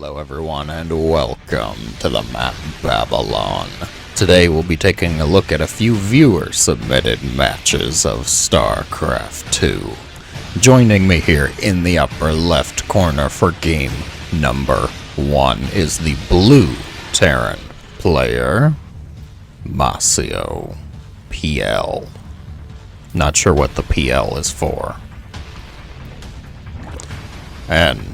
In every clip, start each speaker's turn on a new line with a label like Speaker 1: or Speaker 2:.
Speaker 1: Hello everyone and welcome to the map Babylon. Today we'll be taking a look at a few viewer submitted matches of StarCraft 2. Joining me here in the upper left corner for game number 1 is the blue Terran player, Masio PL. Not sure what the PL is for. And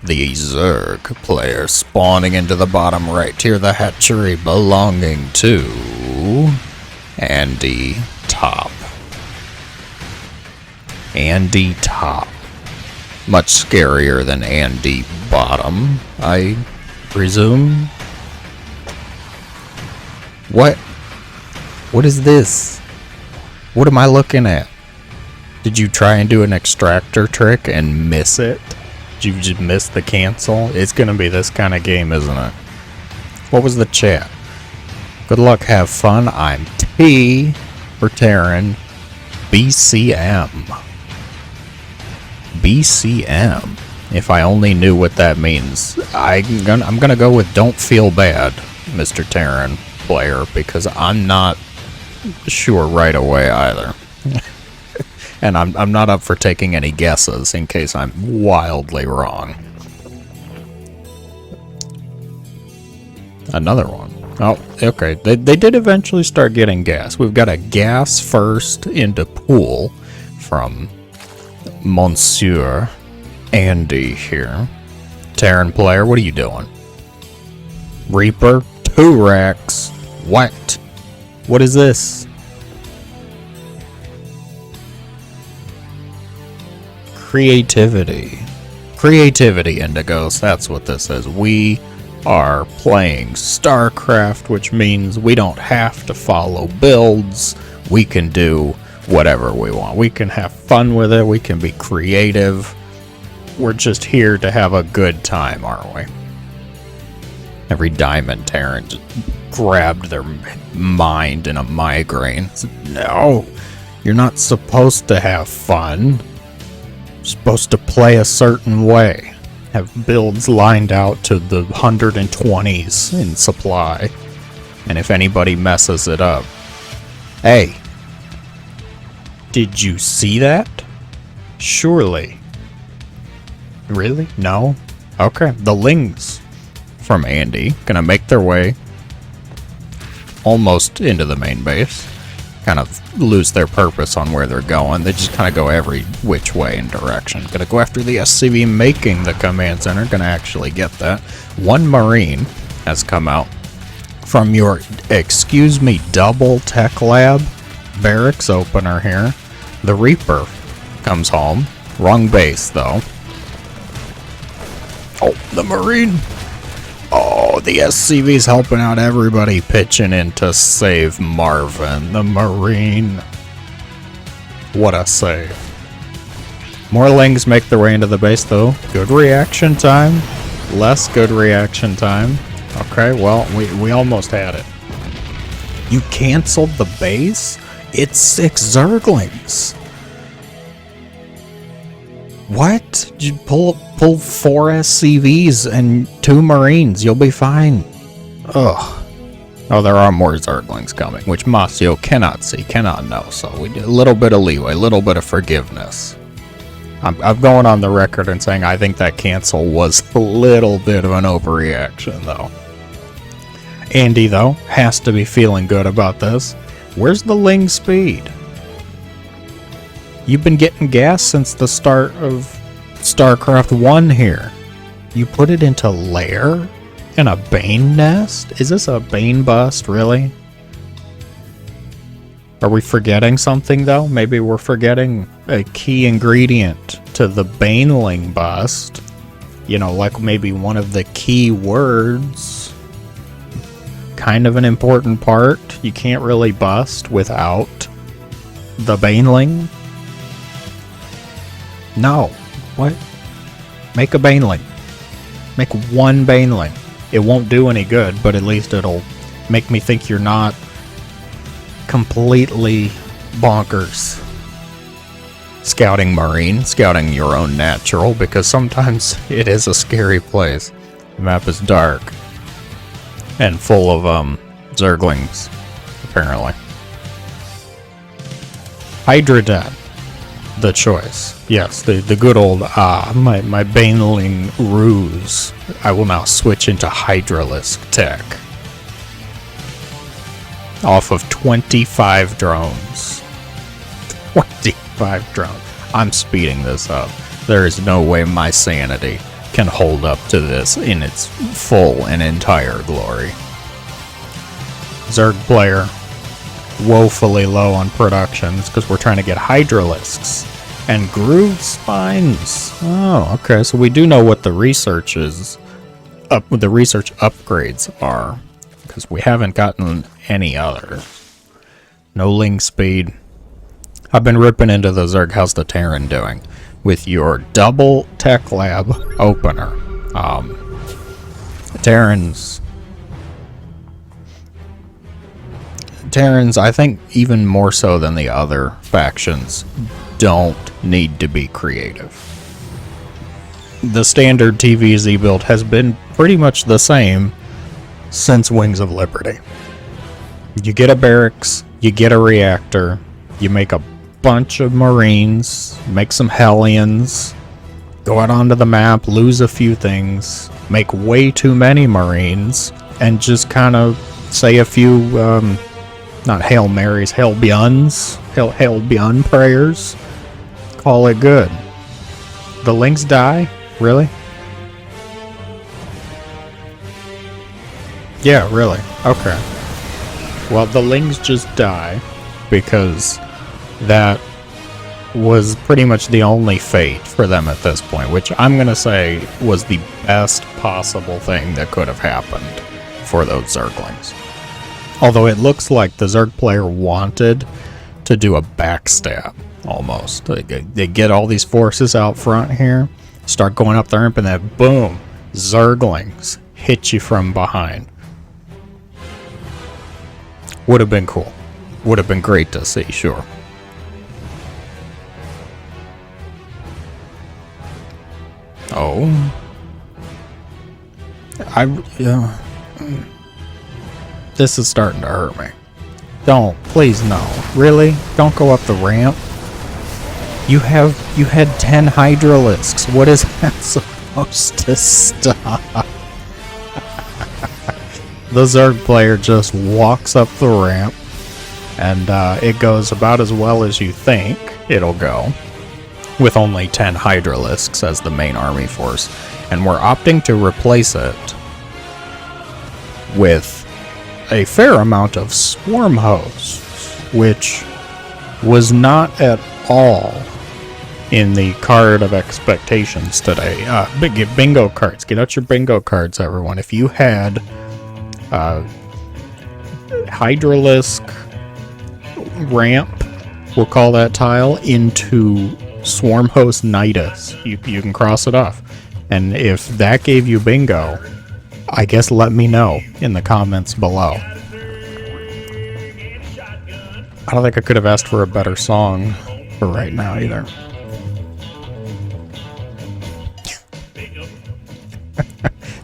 Speaker 1: the Zerg player spawning into the bottom right here, the hatchery belonging to Andy Top. Andy Top. Much scarier than Andy Bottom, I presume. What? What is this? What am I looking at? Did you try and do an extractor trick and miss it? Did you just miss the cancel? It's gonna be this kind of game, isn't it? What was the chat? Good luck, have fun. I'm T for Terran. BCM. BCM. If I only knew what that means. I'm gonna go with don't feel bad, Mr. Terran player, because I'm not sure right away either. And I'm not up for taking any guesses in case I'm wildly wrong. Another one. Oh, okay. They did eventually start getting gas. We've got a gas first into pool from Monsieur Andy here. Terran player, what are you doing? Reaper, 2 racks. What? What is this? Creativity. Creativity, Indigos. That's what this is. We are playing StarCraft, which means we don't have to follow builds. We can do whatever we want. We can have fun with it. We can be creative. We're just here to have a good time, aren't we? Every Diamond Terran just grabbed their mind in a migraine. No, you're not supposed to have fun. Supposed to play a certain way. Have builds lined out to the 120s in supply. And if anybody messes it up... Hey! Did you see that? Surely. Really? No? Okay. The Lings from Andy gonna make their way almost into the main base. Kind of lose their purpose on where they're going. They just kind of go every which way and direction. Gonna go after the SCV making the command center. Gonna actually get that. One Marine has come out from your, excuse me, double tech lab barracks opener here. The Reaper comes home. Wrong base though. Oh, the Marine. Oh, the SCV's helping out everybody, pitching in to save Marvin, the Marine. What a save. More Lings make their way into the base, though. Good reaction time. Less good reaction time. Okay, well, we almost had it. You canceled the base? It's 6 Zerglings. What? You pull 4 SCVs and 2 Marines. You'll be fine. Ugh. Oh, there are more Zerglings coming, which Masio cannot see, cannot know. So we do a little bit of leeway, a little bit of forgiveness. I'm going on the record and saying I think that cancel was a little bit of an overreaction, though. Andy, though, has to be feeling good about this. Where's the Ling speed? You've been getting gas since the start of StarCraft 1 here. You put it into lair in a Bane nest? Is this a Bane bust, really? Are we forgetting something, though? Maybe we're forgetting a key ingredient to the Baneling bust. You know, like maybe one of the key words. Kind of an important part. You can't really bust without the Baneling. No. What? Make a Baneling. Make 1 Baneling. It won't do any good, but at least it'll make me think you're not completely bonkers. Scouting Marine, scouting your own natural, because sometimes it is a scary place. The map is dark and full of Zerglings, apparently. Hydra Den, the choice. Yes, the good old my Baneling ruse. I will now switch into Hydralisk tech. Off of 25 drones. 25 drones. I'm speeding this up. There is no way my sanity can hold up to this in its full and entire glory. Zerg player, woefully low on productions because we're trying to get Hydralisks and grooved spines. Oh, okay. So we do know what the research is. The research upgrades are, because we haven't gotten any others. No ling speed. I've been ripping into the Zerg. How's the Terran doing with your double tech lab opener? Terrans, I think even more so than the other factions, don't need to be creative. The standard TVZ build has been pretty much the same since Wings of Liberty. You get a barracks, you get a reactor, you make a bunch of Marines, make some Hellions, go out onto the map, lose a few things, make way too many Marines, and just kind of say a few, not Hail Marys, Hail Byuns, Hail Byun prayers, call it good. The Lynx die? Really? Yeah, really. Okay. Well, the Lings just die because that was pretty much the only fate for them at this point, which I'm going to say was the best possible thing that could have happened for those Zerglings. Although it looks like the Zerg player wanted to do a backstab, almost. They get all these forces out front here, start going up the ramp, and then boom, Zerglings hit you from behind. Would have been cool. Would have been great to see, sure. Oh. This is starting to hurt me. Don't, please no. Really? Don't go up the ramp. You had 10 Hydralisks. What is that supposed to stop? The Zerg player just walks up the ramp, and it goes about as well as you think it'll go, with only 10 Hydralisks as the main army force, and we're opting to replace it with a fair amount of swarm hosts, which was not at all in the card of expectations today. Bingo cards. Get out your bingo cards, everyone. If you had Hydralisk ramp, we'll call that tile, into Swarm Host Nidus, you can cross it off. And if that gave you bingo, I guess let me know in the comments below. I don't think I could have asked for a better song for right now either.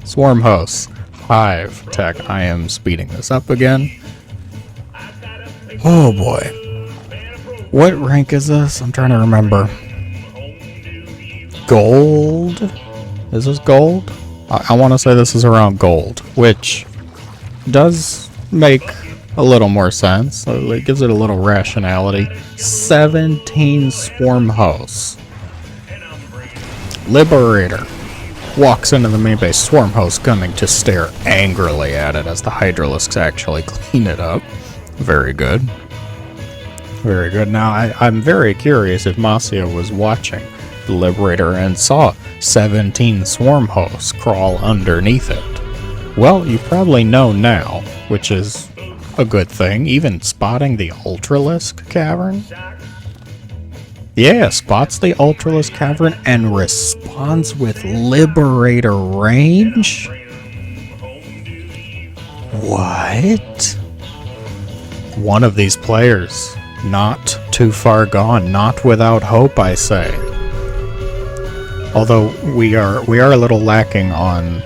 Speaker 1: Swarm Hosts. Hive tech. I am speeding this up again. Oh boy. What rank is this? I'm trying to remember. Gold? Is this gold? I want to say this is around gold, which does make a little more sense. It gives it a little rationality. 17 swarm hosts. Liberator walks into the main base. Swarm host coming to stare angrily at it as the Hydralisks actually clean it up. Very good. Very good. Now, I'm very curious if Masya was watching the Liberator and saw 17 swarm hosts crawl underneath it. Well, you probably know now, which is a good thing. Even spotting the Ultralisk Cavern. Yeah, spots the Ultralisk Cavern and responds with Liberator range? What? One of these players, not too far gone, not without hope, I say. Although we are a little lacking on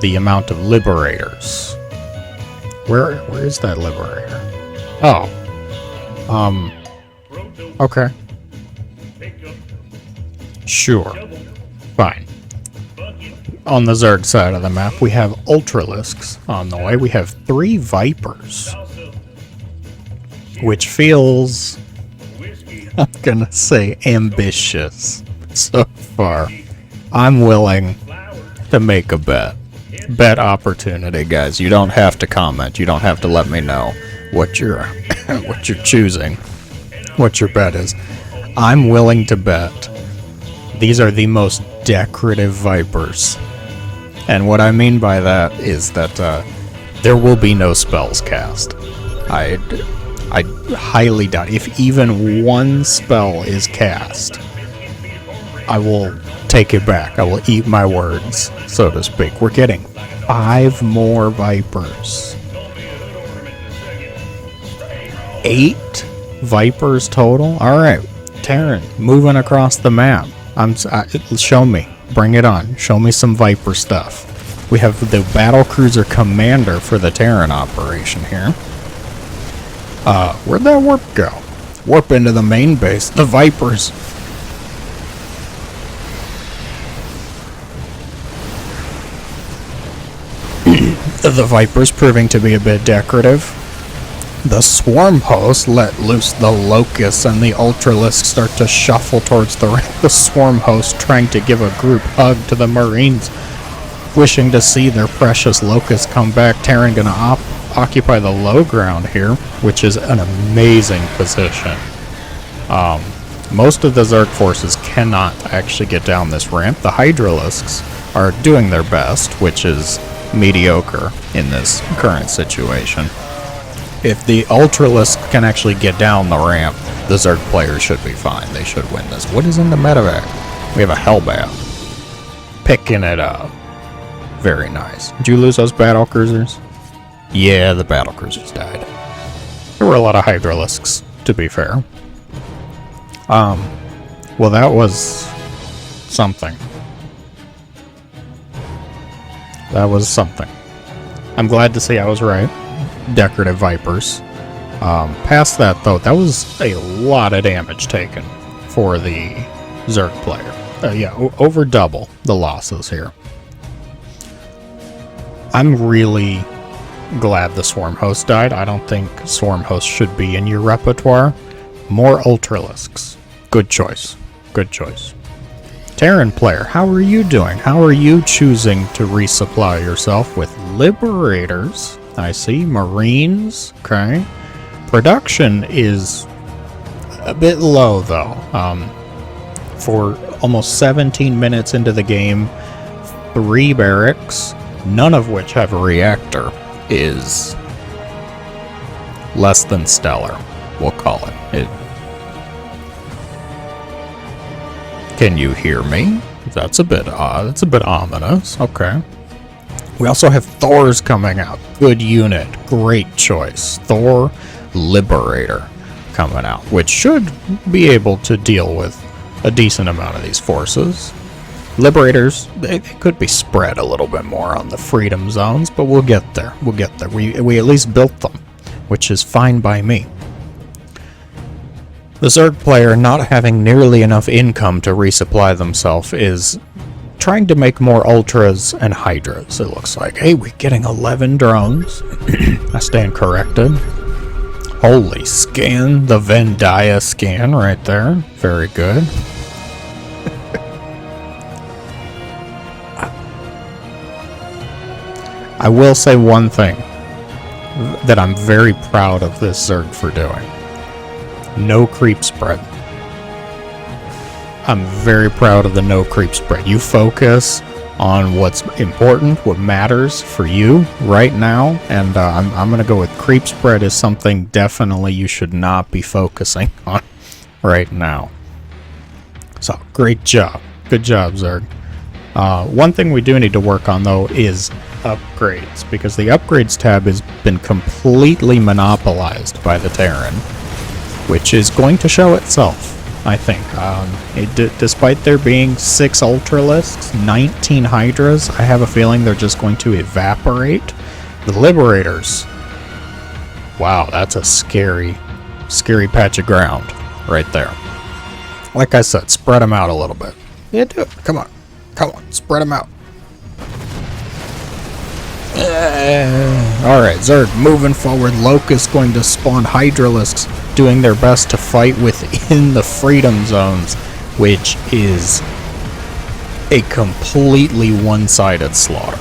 Speaker 1: the amount of liberators. Where is that liberator? Oh. Okay. Sure. Fine. On the Zerg side of the map, we have Ultralisks on the way. We have 3 Vipers. Which feels, I'm gonna say, ambitious so far. I'm willing to make a bet. Bet opportunity, guys. You don't have to comment. You don't have to let me know what you're what you're choosing, what your bet is. I'm willing to bet these are the most decorative Vipers. And what I mean by that is that there will be no spells cast. I highly doubt if even one spell is cast. I will take it back. I will eat my words, so to speak. We're getting 5 more Vipers. 8 Vipers total? Alright, Terran, moving across the map. Show me. Bring it on. Show me some Viper stuff. We have the Battlecruiser Commander for the Terran operation here. Where'd that warp go? Warp into the main base. The Vipers. The Vipers proving to be a bit decorative. The Swarm Host let loose the Locusts, and the Ultralisks start to shuffle towards the rank. The Swarm Host trying to give a group hug to the Marines, wishing to see their precious Locusts come back. Terran gonna occupy the low ground here, which is an amazing position. Most of the Zerg forces cannot actually get down this ramp. The Hydralisks are doing their best, which is mediocre in this current situation. If the Ultralisk can actually get down the ramp, the Zerg players should be fine. They should win this. What is in the medevac? We have a Hellbat. Picking it up. Very nice. Did you lose those battlecruisers? Yeah, the battlecruisers died. There were a lot of Hydralisks, to be fair. Well, that was something. That was something. I'm glad to see I was right. Decorative Vipers. Past that, though, that was a lot of damage taken for the Zerg player. Yeah, over double the losses here. I'm really glad the Swarm Host died. I don't think Swarm Host should be in your repertoire. More Ultralisks. Good choice. Good choice. Terran player, how are you doing? How are you choosing to resupply yourself with Liberators? I see. Marines. Okay. Production is a bit low, though. For almost 17 minutes into the game, 3 barracks, none of which have a reactor, is less than stellar, we'll call it. Can you hear me? That's a bit odd. That's a bit ominous. Okay. We also have Thors coming out. Good unit. Great choice. Thor Liberator coming out, which should be able to deal with a decent amount of these forces. Liberators, they could be spread a little bit more on the freedom zones, but we'll get there. We'll get there. We at least built them, which is fine by me. The Zerg player, not having nearly enough income to resupply themselves, is trying to make more Ultras and Hydras, it looks like. Hey, we're getting 11 drones. I stand corrected. Holy scan, the Vendaya scan right there. Very good. I will say one thing that I'm very proud of this Zerg for doing. No creep spread. I'm very proud of the no creep spread. You focus on what's important, what matters for you right now, and I'm going to go with creep spread is something definitely you should not be focusing on right now. So, great job. Good job, Zerg. One thing we do need to work on, though, is upgrades, because the upgrades tab has been completely monopolized by the Terran, which is going to show itself I think. Despite there being 6 Ultralisks, 19 Hydras, I have a feeling they're just going to evaporate. The Liberators. Wow, that's a scary patch of ground right there. Like I said, spread them out a little bit. Yeah, do it. Come on, spread them out. Alright, Zerg, moving forward. Locust going to spawn Hydralisks, doing their best to fight within the Freedom Zones, which is a completely one-sided slaughter.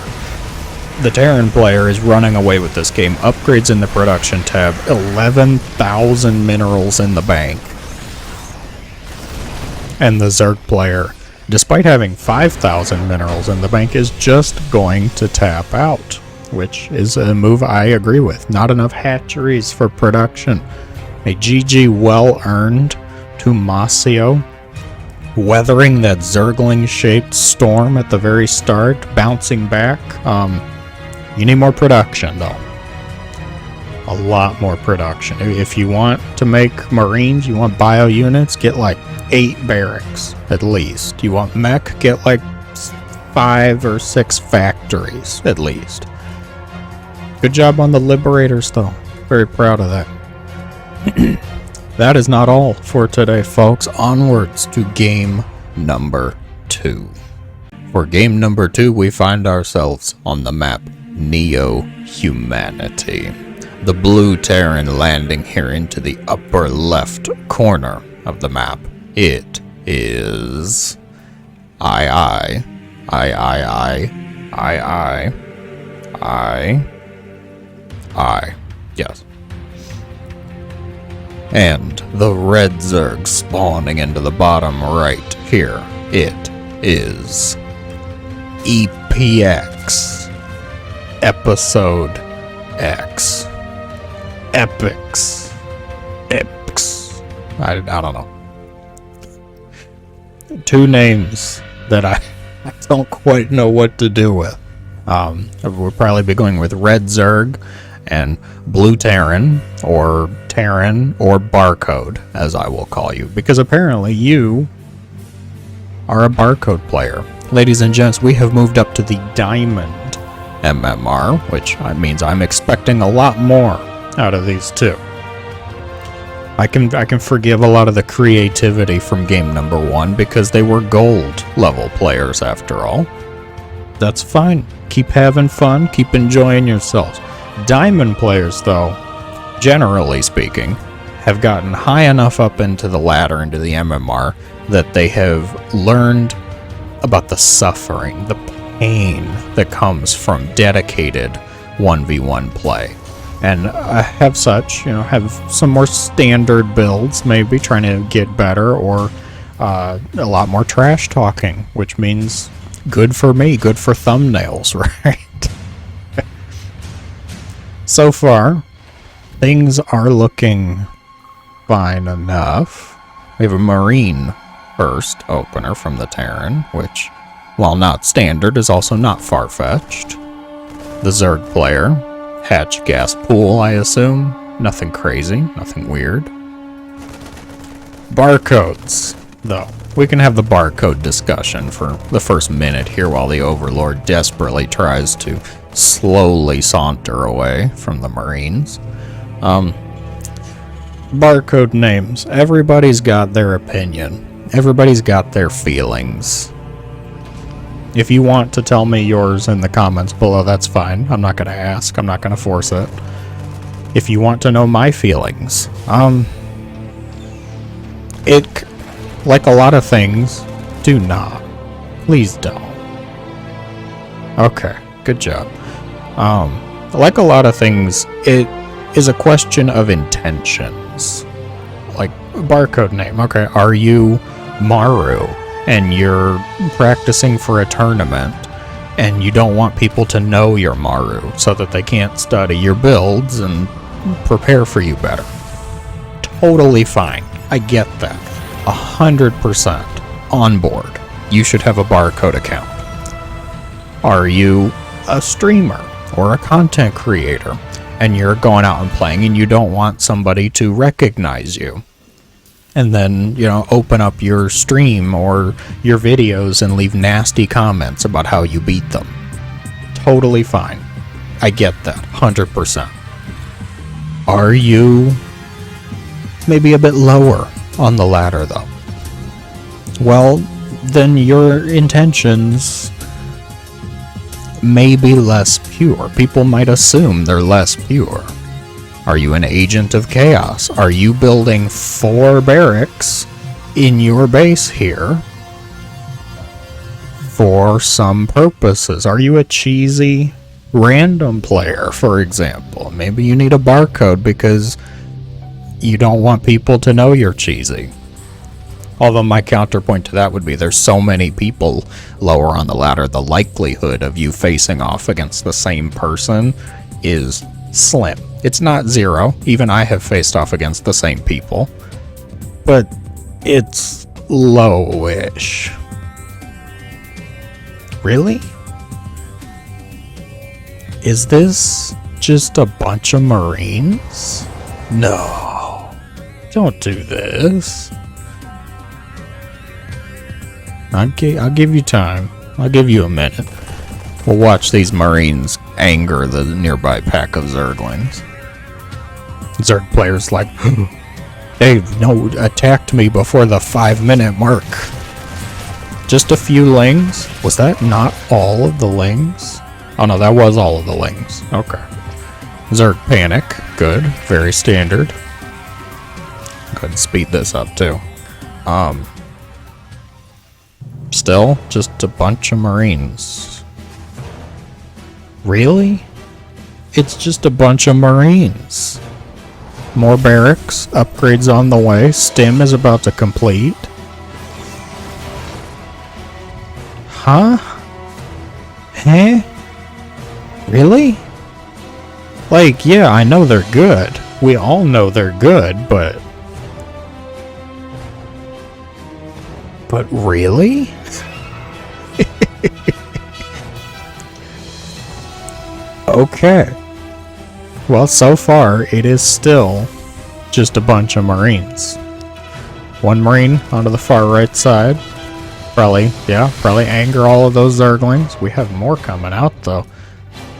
Speaker 1: The Terran player is running away with this game. Upgrades in the production tab, 11,000 minerals in the bank. And the Zerg player, despite having 5,000 minerals in the bank, is just going to tap out, which is a move I agree with. Not enough hatcheries for production. A GG well earned to Masio, weathering that Zergling-shaped storm at the very start, bouncing back. You need more production, though. A lot more production. If you want to make Marines, you want bio units, get like 8 barracks at least. You want mech, get like 5 or 6 factories at least. Good job on the Liberators, though. Very proud of that. That is not all for today, folks. Onwards to game number 2. For game number 2, we find ourselves on the map Neo-Humanity. The blue Terran landing here into the upper left corner of the map. It is I, yes. And the red Zerg spawning into the bottom right here. It is EPX. Episode X. Epics. I don't know. 2 names that I don't quite know what to do with. We'll probably be going with Red Zerg and Blue Terran, or Barcode, as I will call you, because apparently you are a Barcode player. Ladies and gents, we have moved up to the Diamond MMR, which means I'm expecting a lot more out of these 2. I can forgive a lot of the creativity from game number 1 because they were gold level players after all. That's fine. Keep having fun, keep enjoying yourselves. Diamond players, though, generally speaking, have gotten high enough up into the ladder, into the MMR, that they have learned about the suffering, the pain that comes from dedicated 1v1 play. And have some more standard builds, maybe trying to get better, or a lot more trash talking, which means good for me, good for thumbnails, right? So far, things are looking fine enough. We have a Marine first opener from the Terran, which, while not standard, is also not far-fetched. The Zerg player, hatch gas pool, I assume. Nothing crazy, nothing weird. Barcodes, though. We can have the barcode discussion for the first minute here while the Overlord desperately tries to slowly saunter away from the Marines. Barcode names. Everybody's got their opinion. Everybody's got their feelings. If you want to tell me yours in the comments below, that's fine. I'm not going to ask. I'm not going to force it. If you want to know my feelings, like a lot of things, do not. Please don't. Okay, good job. Like a lot of things, it is a question of intentions. Like, barcode name. Okay, are you Maru and you're practicing for a tournament and you don't want people to know you're Maru so that they can't study your builds and prepare for you better? Totally fine. I get that. 100% on board. You should have a barcode account. Are you a streamer or a content creator and you're going out and playing and you don't want somebody to recognize you? and then, you know, open up your stream or your videos and leave nasty comments about how you beat them. Totally fine. I get that, 100%. Are you maybe a bit lower on the ladder, though? Well, then your intentions may be less pure. People might assume they're less pure. Are you an agent of chaos? Are you building 4 barracks in your base here for some purposes? Are you a cheesy random player, for example? Maybe you need a barcode because you don't want people to know you're cheesy. Although my counterpoint to that would be there's so many people lower on the ladder, the likelihood of you facing off against the same person is slim. It's not zero. Even I have faced off against the same people. But it's lowish. Really? Is this just a bunch of Marines? No. Don't do this. I'll give you time. I'll give you a minute. We'll watch these Marines anger the nearby pack of Zerglings. Zerg players like, they attacked me before the 5-minute mark. Just a few lings? Was that not all of the lings? Oh no, that was all of the lings. Okay. Zerg panic. Good. Very standard. Go ahead and speed this up too. Still, just a bunch of Marines. Really? It's just a bunch of Marines. More barracks, upgrades on the way, stim is about to complete. Huh? Huh? Really? Like, yeah, I know they're good. We all know they're good, but really? Okay. Well, so far, it is still just a bunch of Marines. One Marine onto the far right side. Probably anger all of those Zerglings. We have more coming out, though.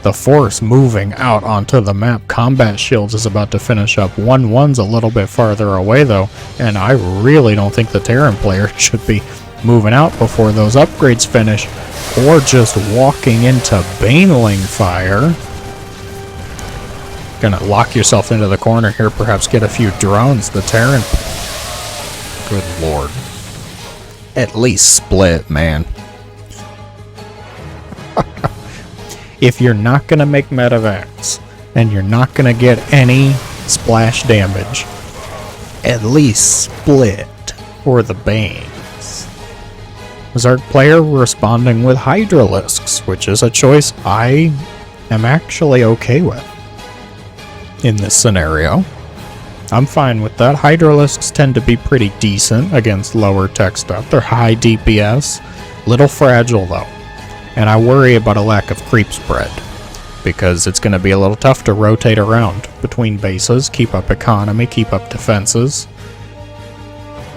Speaker 1: The force moving out onto the map. Combat shields is about to finish up. 1-1's a little bit farther away, though, and I really don't think the Terran player should be moving out before those upgrades finish, or just walking into Baneling fire. Gonna lock yourself into the corner here, perhaps get a few drones. The Terran. Good lord. At least split, man. If you're not gonna make medevacs, and you're not gonna get any splash damage, at least split for the Banes. Zerg player responding with Hydralisks, which is a choice I am actually okay with in this scenario. I'm fine with that. Hydralisks tend to be pretty decent against lower tech stuff. They're high DPS, little fragile though, and I worry about a lack of creep spread because it's going to be a little tough to rotate around between bases, keep up economy, keep up defenses.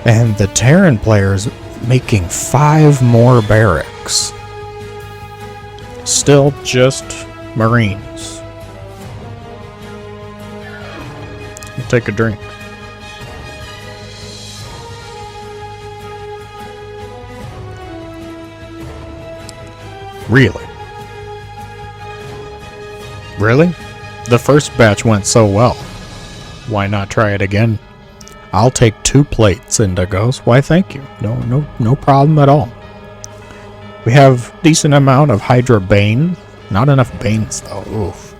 Speaker 1: And the Terran players making 5 more barracks. Still just Marines. I'll take a drink. Really? Really? The first batch went so well. Why not try it again? I'll take 2 plates, Indigos. Why, thank you. No problem at all. We have decent amount of Hydra Bane. Not enough Banes, though. Oof.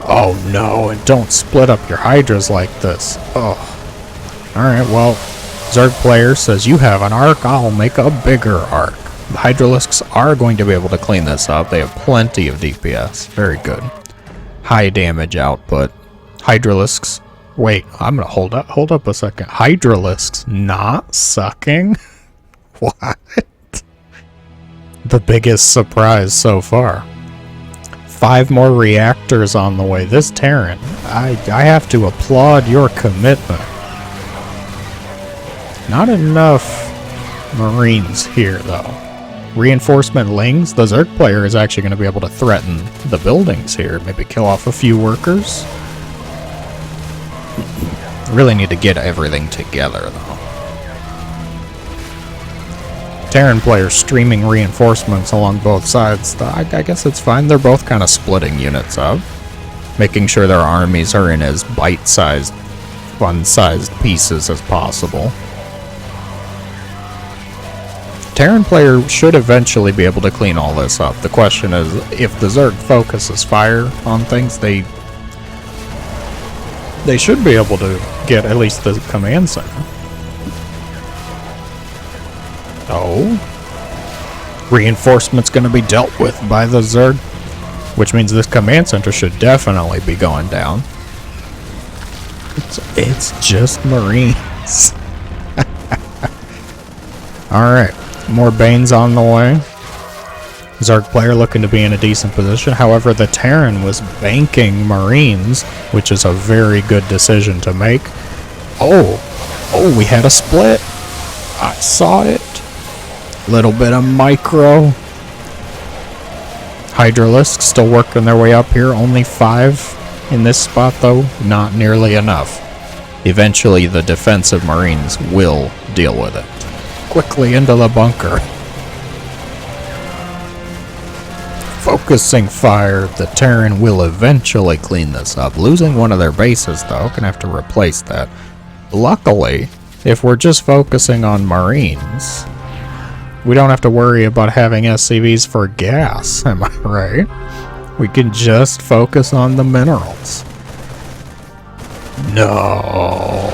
Speaker 1: Oh, no, and don't split up your Hydras like this. Oh. Alright, well, Zerg player says you have an arc, I'll make a bigger arc. The Hydralisks are going to be able to clean this up. They have plenty of DPS. Very good. High damage output. Hydralisks. Wait, I'm gonna hold up a second. Hydralisks not sucking? What? The biggest surprise so far. 5 more reactors on the way. This Terran, I have to applaud your commitment. Not enough Marines here, though. Reinforcement Lings? The Zerg player is actually going to be able to threaten the buildings here. Maybe kill off a few workers. Really need to get everything together, though. Terran players streaming reinforcements along both sides. I guess it's fine. They're both kind of splitting units up. Making sure their armies are in as bite-sized, fun-sized pieces as possible. Terran player should eventually be able to clean all this up. The question is, if the Zerg focuses fire on things, they should be able to get at least the command center. Oh. Reinforcement's going to be dealt with by the Zerg, which means this command center should definitely be going down. It's just Marines. Alright. More Banes on the way. Zerg player looking to be in a decent position. However, the Terran was banking Marines, which is a very good decision to make. Oh, we had a split. I saw it. Little bit of micro. Hydralisks still working their way up here. Only 5 in this spot, though. Not nearly enough. Eventually, the defensive Marines will deal with it. Quickly into the bunker. Focusing fire, the Terran will eventually clean this up. Losing one of their bases, though, gonna have to replace that. Luckily, if we're just focusing on Marines, we don't have to worry about having SCVs for gas, am I right? We can just focus on the minerals. No.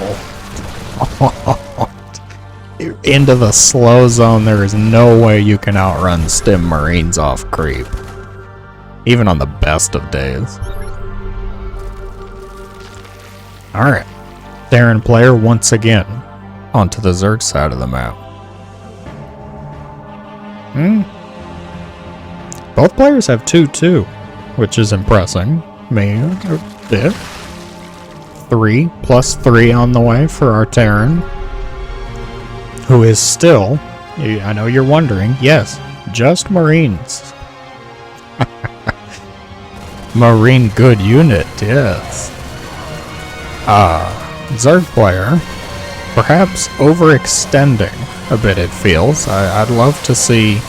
Speaker 1: Into the slow zone, there is no way you can outrun Stim Marines off creep. Even on the best of days. Alright. Terran player once again onto the Zerg side of the map. Both players have 2-2, which is impressing me a bit. 3 plus 3 on the way for our Terran, who is still, I know you're wondering, yes, just Marines. Marine good unit, yes. Zerg player, perhaps overextending a bit, it feels. I'd love to see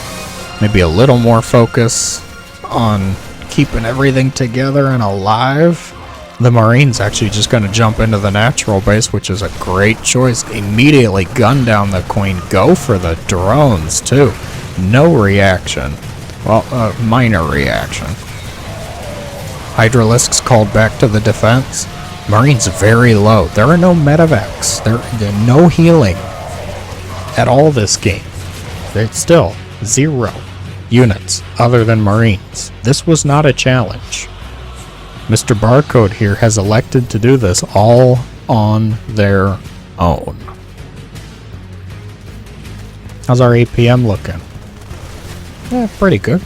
Speaker 1: maybe a little more focus on keeping everything together and alive. The Marine's actually just going to jump into the natural base, which is a great choice. Immediately gun down the Queen. Go for the drones, too. No reaction. Well, minor reaction. Hydralisks called back to the defense. Marines very low. There are no medevacs. There are no healing at all this game. There's still 0 units other than Marines. This was not a challenge. Mr. Barcode here has elected to do this all on their own. How's our APM looking? Yeah, pretty good.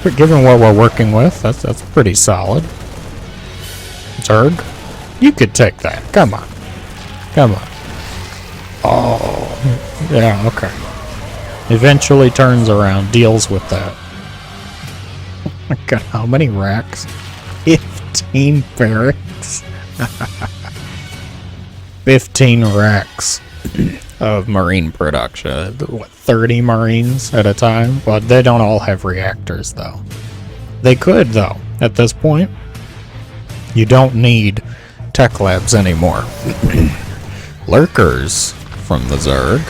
Speaker 1: But given what we're working with, that's pretty solid. Zerg, you could take that. Come on. Come on. Oh, yeah, okay. Eventually turns around, deals with that. Oh my god, how many racks? 15 barracks. 15 racks of Marine production. What, 30 Marines at a time? Well, they don't all have reactors, though. They could, though, at this point. You don't need tech labs anymore. Lurkers from the Zerg,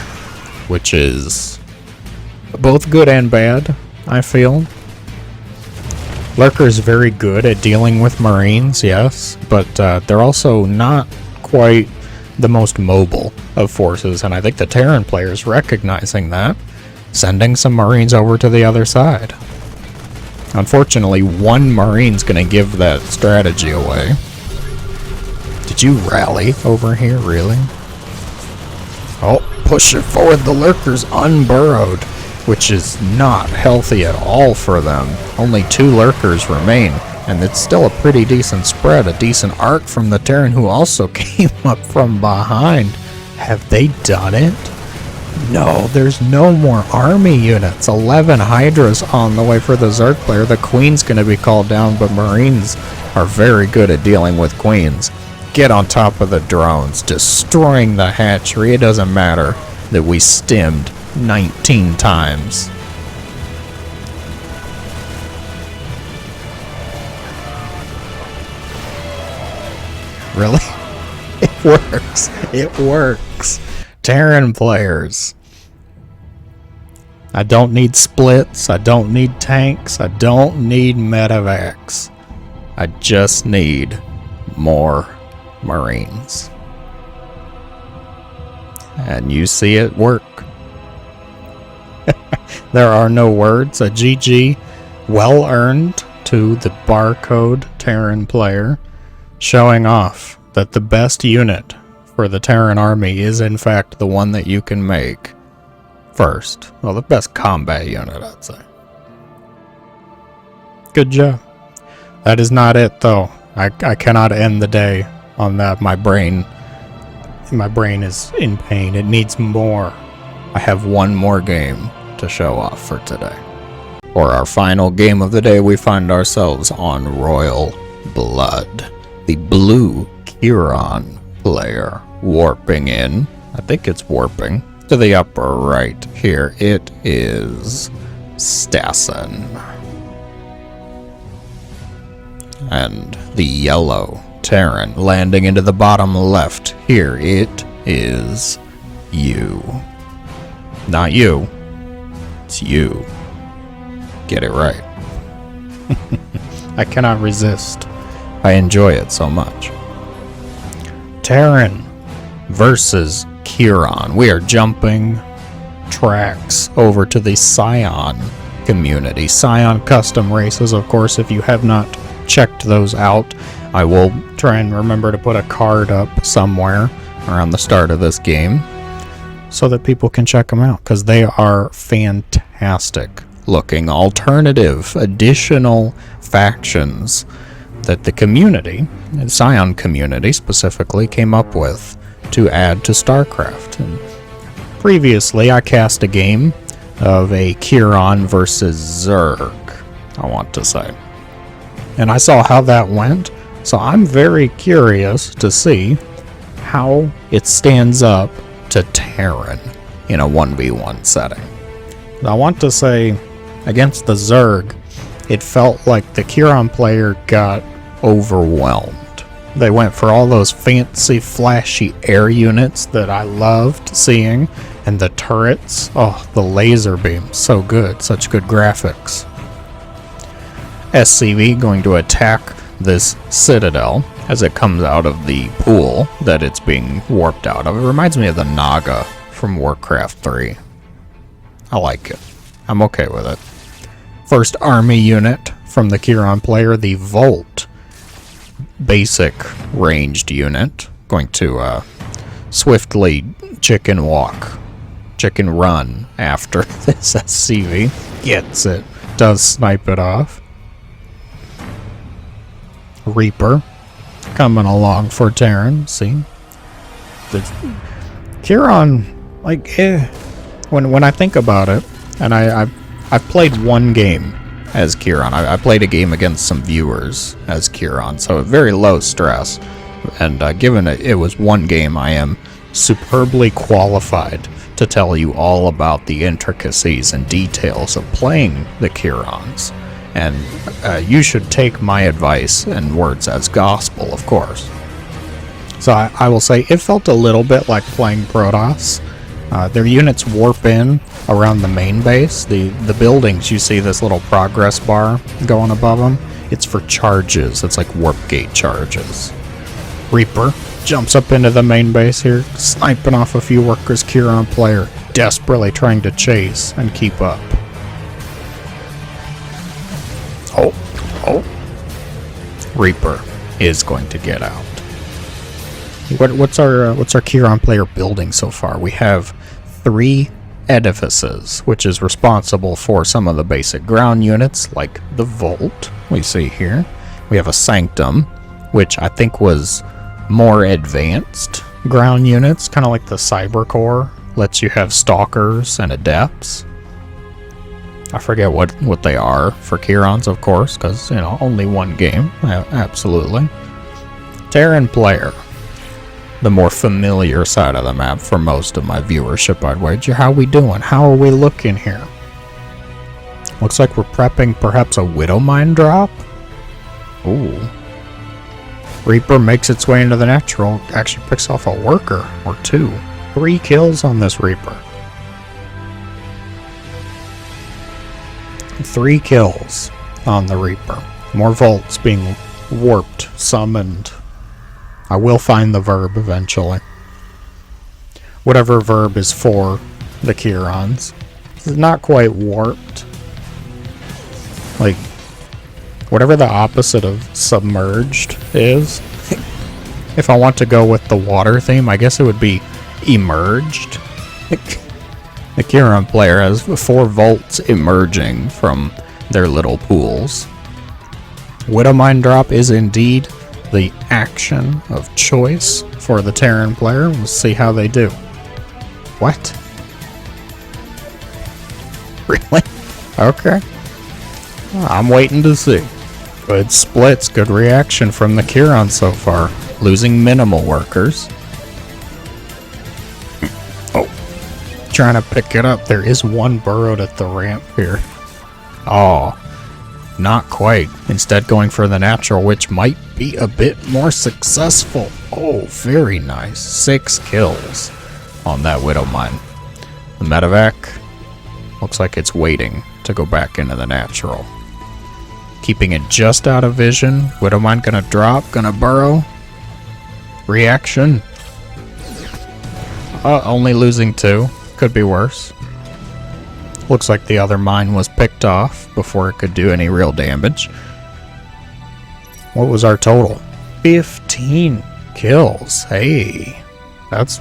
Speaker 1: which is both good and bad, I feel. Lurker is very good at dealing with Marines, yes, but they're also not quite the most mobile of forces, and I think the Terran player is recognizing that, sending some Marines over to the other side. Unfortunately, one Marine's going to give that strategy away. Did you rally over here, really? Oh, push it forward. The Lurker's unburrowed, which is not healthy at all for them. Only 2 Lurkers remain, and it's still a pretty decent spread, a decent arc from the Terran, who also came up from behind Have they done it? No, there's no more army units. 11 Hydras on the way for the Zerg player. The Queen's going to be called down, but Marines are very good at dealing with Queens. Get on top of the drones, destroying the hatchery. It doesn't matter that we stemmed 19 times. Really? It works. It works. Terran players. I don't need splits. I don't need tanks. I don't need medevacs. I just need more Marines. And you see it work. There are no words. A GG well earned to the barcode Terran player, showing off that the best unit for the Terran army is in fact the one that you can make first. Well, the best combat unit, I'd say. Good job. That is not it, though. I cannot end the day on that. My brain is in pain. It needs more. I have one more game to show off for today. For our final game of the day, we find ourselves on Royal Blood. The blue Kiran player warping in. I think it's warping to the upper right here. It is Stassen. And the yellow Terran landing into the bottom left here. It is you. Not you. It's you. Get it right. I cannot resist. I enjoy it so much. Terran versus Kiran. We are jumping tracks over to the Scion community. Scion custom races, of course, if you have not checked those out, I will try and remember to put a card up somewhere around the start of this game so that people can check them out, because they are fantastic looking alternative additional factions that the community, the Scion community specifically, came up with to add to StarCraft. And previously, I cast a game of a Kiran versus Zerg, I want to say. And I saw how that went, so I'm very curious to see how it stands up to Terran in a 1v1 setting. I want to say, against the Zerg, it felt like the Kiran player got overwhelmed. They went for all those fancy, flashy air units that I loved seeing, and the turrets. Oh, the laser beams, so good, such good graphics. SCV going to attack this citadel as it comes out of the pool that it's being warped out of. It reminds me of the Naga from Warcraft 3. I like it. I'm okay with it. First army unit from the Kiran player, the Volt basic ranged unit, going to swiftly chicken run after this SCV. Gets it. Does snipe it off. Reaper coming along for Terran. See? The Kiran, like, when I think about it, and I've played one game as Kiran. I played a game against some viewers as Kiran, so very low stress. And given it was one game, I am superbly qualified to tell you all about the intricacies and details of playing the Kirans. And you should take my advice and words as gospel, of course. So I will say it felt a little bit like playing Protoss. Their units warp in around the main base. The buildings, you see this little progress bar going above them. It's for charges. It's like warp gate charges. Reaper jumps up into the main base here, sniping off a few workers. Kiran player desperately trying to chase and keep up. Oh. Reaper is going to get out. What's our Kiran player building so far? We have 3 edifices, which is responsible for some of the basic ground units, like the Volt we see here. We have a Sanctum, which I think was more advanced ground units, kind of like the Cyber Corps. Lets you have Stalkers and Adepts. I forget what they are for Kyrans, of course, because, you know, only one game. Absolutely. Terran player. The more familiar side of the map for most of my viewership, I'd wager. How we doing? How are we looking here? Looks like we're prepping perhaps a Widow Mine drop. Ooh. Reaper makes its way into the natural. Actually picks off a worker or two. 3 kills on this Reaper. 3 kills on the Reaper. More vaults being warped, summoned. I will find the verb eventually. Whatever verb is for the Kyrans. It's not quite warped. Like, whatever the opposite of submerged is. If I want to go with the water theme, I guess it would be emerged. The Kieran player has 4 vaults emerging from their little pools. Widow Mine drop is indeed the action of choice for the Terran player. We'll see how they do. What? Really? Okay. I'm waiting to see. Good splits, good reaction from the Kieran so far. Losing minimal workers. Oh. Trying to pick it up. There is one burrowed at the ramp here. Oh. Not quite. Instead going for the natural, which might be a bit more successful. Oh, very nice. 6 kills on that Widow Mine. The medevac looks like it's waiting to go back into the natural. Keeping it just out of vision. Widow Mine gonna drop, gonna burrow. Reaction. Only losing 2. Could be worse. Looks like the other mine was picked off before it could do any real damage. What was our total? 15 kills. Hey, that's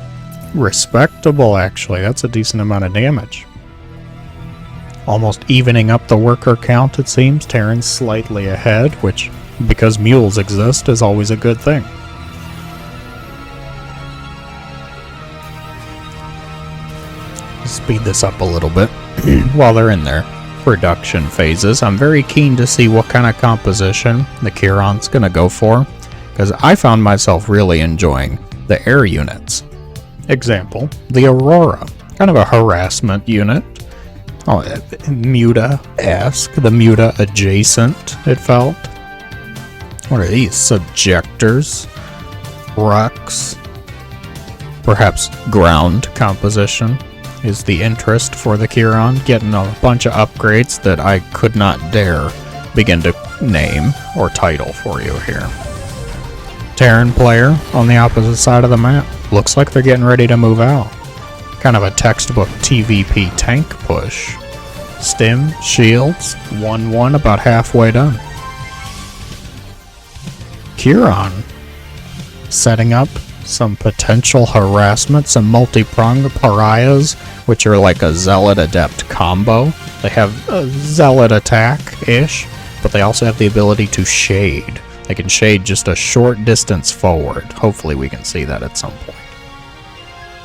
Speaker 1: respectable actually. That's a decent amount of damage. Almost evening up the worker count, it seems. Terran's slightly ahead, which, because mules exist, is always a good thing. Speed this up a little bit while they're in their production phases. I'm very keen to see what kind of composition the Kieran's gonna go for, because I found myself really enjoying the air units. Example, the Aurora, kind of a harassment unit. Oh, Muta-esque, the Muta adjacent, it felt. What are these? Subjectors, Rux, perhaps ground composition is the interest for the Kieran, getting a bunch of upgrades that I could not dare begin to name or title for you here. Terran player on the opposite side of the map. Looks like they're getting ready to move out. Kind of a textbook TVP tank push. Stim, shields, 1-1, about halfway done. Kieran setting up some potential harassment, some multi-pronged pariahs, which are like a zealot adept combo. They have a zealot attack-ish, but they also have the ability to shade. They can shade just a short distance forward. Hopefully we can see that at some point.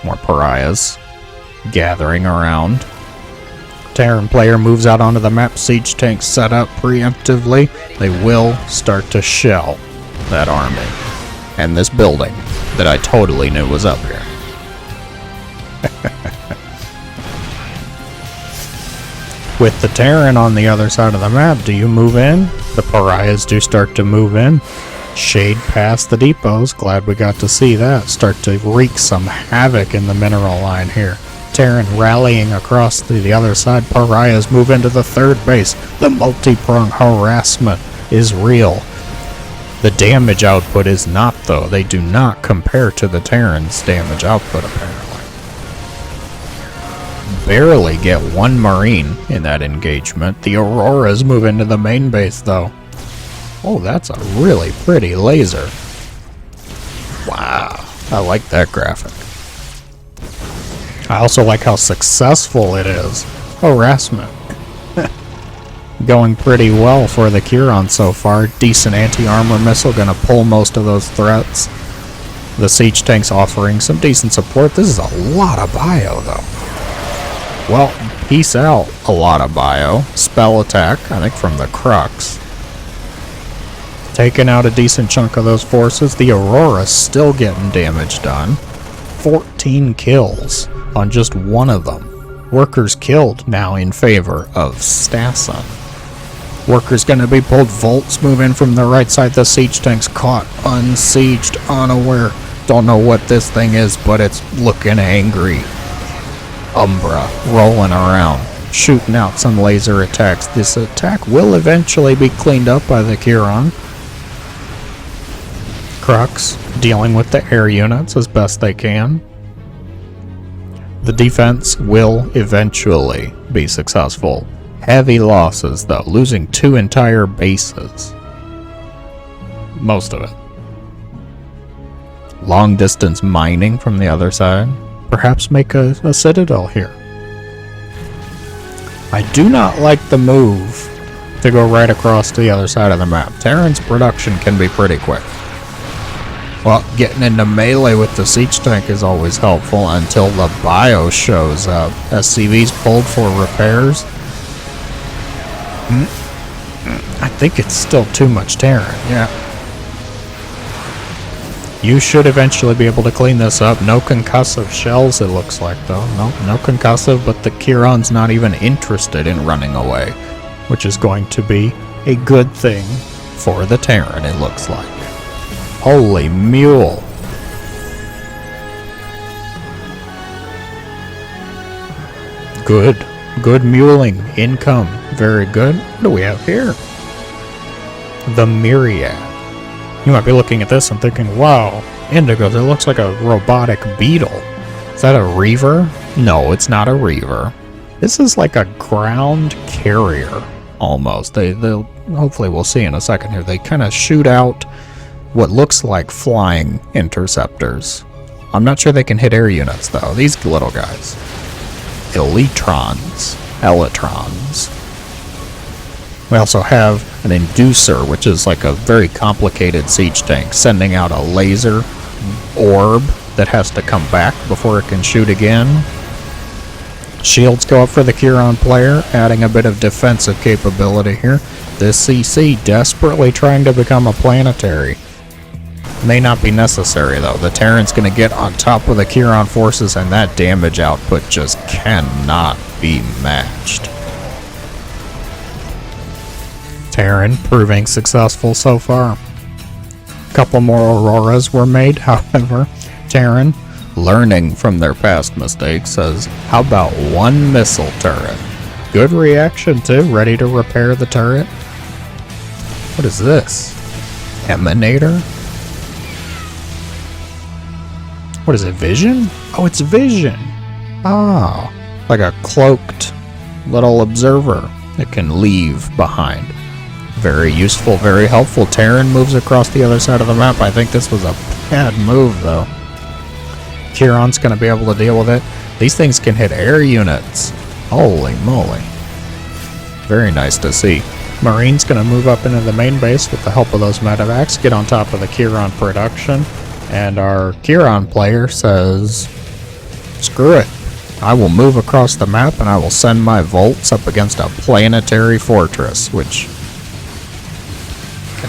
Speaker 1: More pariahs gathering around. Terran player moves out onto the map. Siege tanks set up preemptively. They will start to shell that army and this building that I totally knew was up here. With the Terran on the other side of the map, do you move in? The pariahs do start to move in. Shade past the depots. Glad we got to see that. Start to wreak some havoc in the mineral line here. Terran rallying across to the other side. Pariahs move into the third base. The multi-pronged harassment is real. The damage output is not, though. They do not compare to the Terran's damage output, apparently. Barely get 1 Marine in that engagement. The Auroras move into the main base, though. Oh, that's a really pretty laser. Wow, I like that graphic. I also like how successful it is. Harassment. Going pretty well for the Kieran so far. Decent anti-armor missile, gonna pull most of those threats. The siege tanks offering some decent support. This is a lot of bio, though. Well, peace out, a lot of bio. Spell attack, I think from the Crux. Taking out a decent chunk of those forces. The Aurora's still getting damage done. 14 kills on just one of them. Workers killed now in favor of Stassen. Workers gonna be pulled. Volts move in from the right side. The siege tank's caught, unsieged, unaware. Don't know what this thing is, but it's looking angry. Umbra rolling around, shooting out some laser attacks. This attack will eventually be cleaned up by the Chiron. Crux dealing with the air units as best they can. The defense will eventually be successful. Heavy losses, though, losing 2 entire bases. Most of it. Long distance mining from the other side. Perhaps make a citadel here. I do not like the move to go right across to the other side of the map. Terran's production can be pretty quick. Well, getting into melee with the siege tank is always helpful until the bio shows up. SCV's pulled for repairs. I think it's still too much Terran, yeah. You should eventually be able to clean this up. No concussive shells, it looks like, though. No concussive, but the Chiron's not even interested in running away, which is going to be a good thing for the Terran, it looks like. Holy mule. Good. Good muling. Income. Very good. What do we have here? The Myriad. You might be looking at this and thinking, wow, Indigos, it looks like a robotic beetle. Is that a Reaver? No, it's not a Reaver. This is like a ground carrier, almost. They'll hopefully we'll see in a second here. They kind of shoot out what looks like flying interceptors. I'm not sure they can hit air units, though. These little guys. Elytrons. We also have an inducer, which is like a very complicated siege tank, sending out a laser orb that has to come back before it can shoot again. Shields go up for the Chiron player, adding a bit of defensive capability here. This CC desperately trying to become a planetary. May not be necessary, though. The Terran's going to get on top of the Chiron forces, and that damage output just cannot be matched. Terran proving successful so far. A couple more Auroras were made, however. Terran, learning from their past mistakes, says, how about one missile turret? Good reaction, too. Ready to repair the turret. What is this? Emanator? What is it, Vision? Oh, it's Vision. Ah, like a cloaked little observer that can leave behind. Very useful, very helpful. Terran moves across the other side of the map. I think this was a bad move, though. Chiron's going to be able to deal with it. These things can hit air units. Holy moly. Very nice to see. Marine's going to move up into the main base with the help of those medevacs, get on top of the Chiron production. And our Chiron player says, screw it. I will move across the map and I will send my Volts up against a planetary fortress, which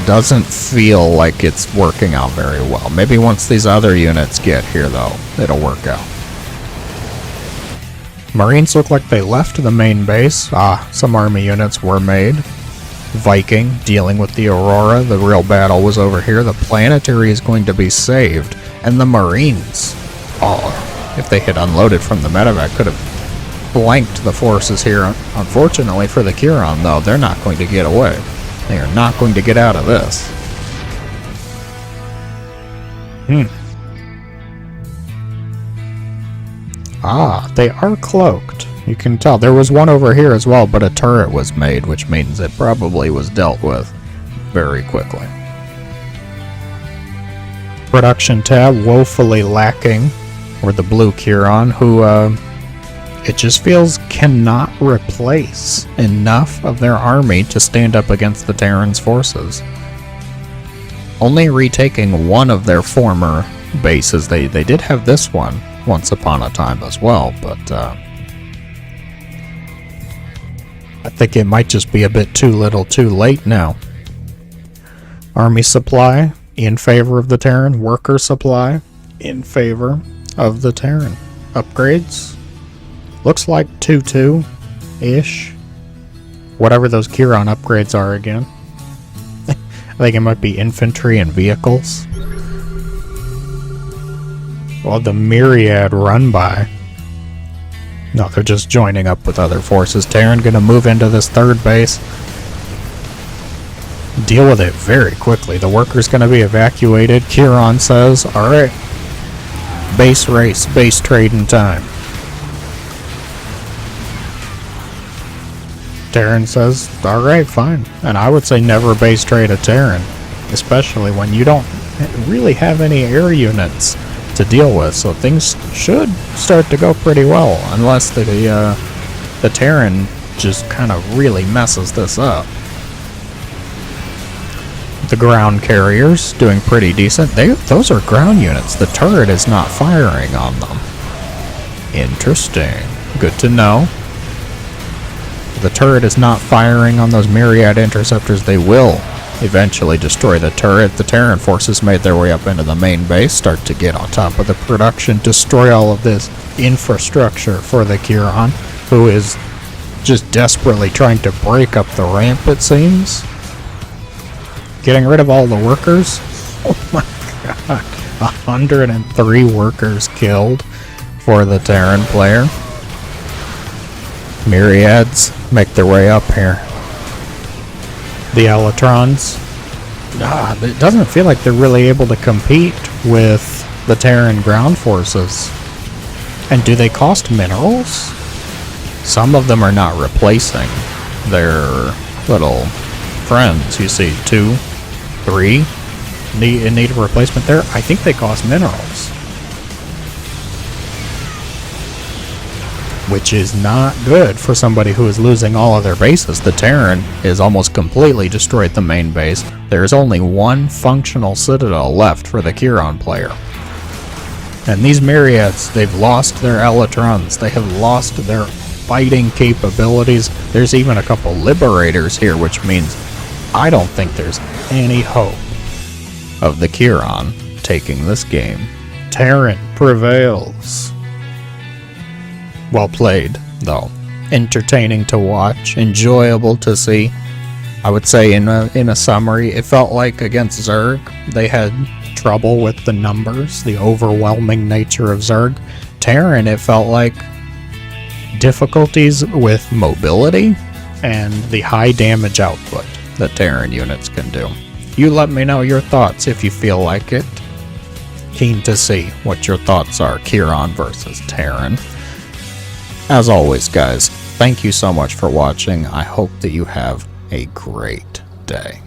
Speaker 1: doesn't feel like it's working out very well. Maybe once these other units get here, though, it'll work out. Marines look like they left the main base. Some army units were made. Viking dealing with the Aurora. The real battle was over here. The planetary is going to be saved. And the Marines, if they had unloaded from the medevac, could have blanked the forces here. Unfortunately for the Chiron, though, they're not going to get away. They are not going to get out of this. They are cloaked. You can tell. There was one over here as well, but a turret was made, which means it probably was dealt with very quickly. Production tab woefully lacking, or the blue Chiron, who it just feels cannot replace enough of their army to stand up against the Terran's forces. only retaking one of their former bases. They did have this one once upon a time as well, but I think it might just be a bit too little too late now. Army supply in favor of the Terran. Worker supply in favor of the Terran. Upgrades. Looks like 2-2-ish. Whatever those Chiron upgrades are again. I think it might be infantry and vehicles. Well, the Myriad run by. No, they're just joining up with other forces. Terran gonna move into this third base. Deal with it very quickly. The worker's gonna be evacuated. Chiron says, alright. Base race, base trading time. Terran says, alright, fine. And I would say never base trade a Terran. Especially when you don't really have any air units to deal with. So things should start to go pretty well. Unless the Terran just kind of really messes this up. The ground carriers doing pretty decent. Those are ground units. The turret is not firing on them. Interesting. Good to know. The turret is not firing on those Myriad interceptors. They will eventually destroy the turret. The Terran forces made their way up into the main base, start to get on top of the production, destroy all of this infrastructure for the Chiron, who is just desperately trying to break up the ramp, it seems. Getting rid of all the workers. Oh my god. 103 workers killed for the Terran player. Myriads make their way up here. The Elytrons. It doesn't feel like they're really able to compete with the Terran ground forces. And do they cost minerals? Some of them are not replacing their little friends. You see 2, 3 need a replacement there. I think they cost minerals, which is not good for somebody who is losing all of their bases. The Terran is almost completely destroyed the main base. There's only one functional citadel left for the Chiron player. And these Myriads, they've lost their Elytrons. They have lost their fighting capabilities. There's even a couple Liberators here, which means I don't think there's any hope of the Chiron taking this game. Terran prevails. Well played, though. Entertaining to watch, enjoyable to see. I would say in a summary, it felt like against Zerg, they had trouble with the numbers, the overwhelming nature of Zerg. Terran, it felt like difficulties with mobility and the high damage output that Terran units can do. You let me know your thoughts if you feel like it. Keen to see what your thoughts are, Chiron versus Terran. As always, guys, thank you so much for watching. I hope that you have a great day.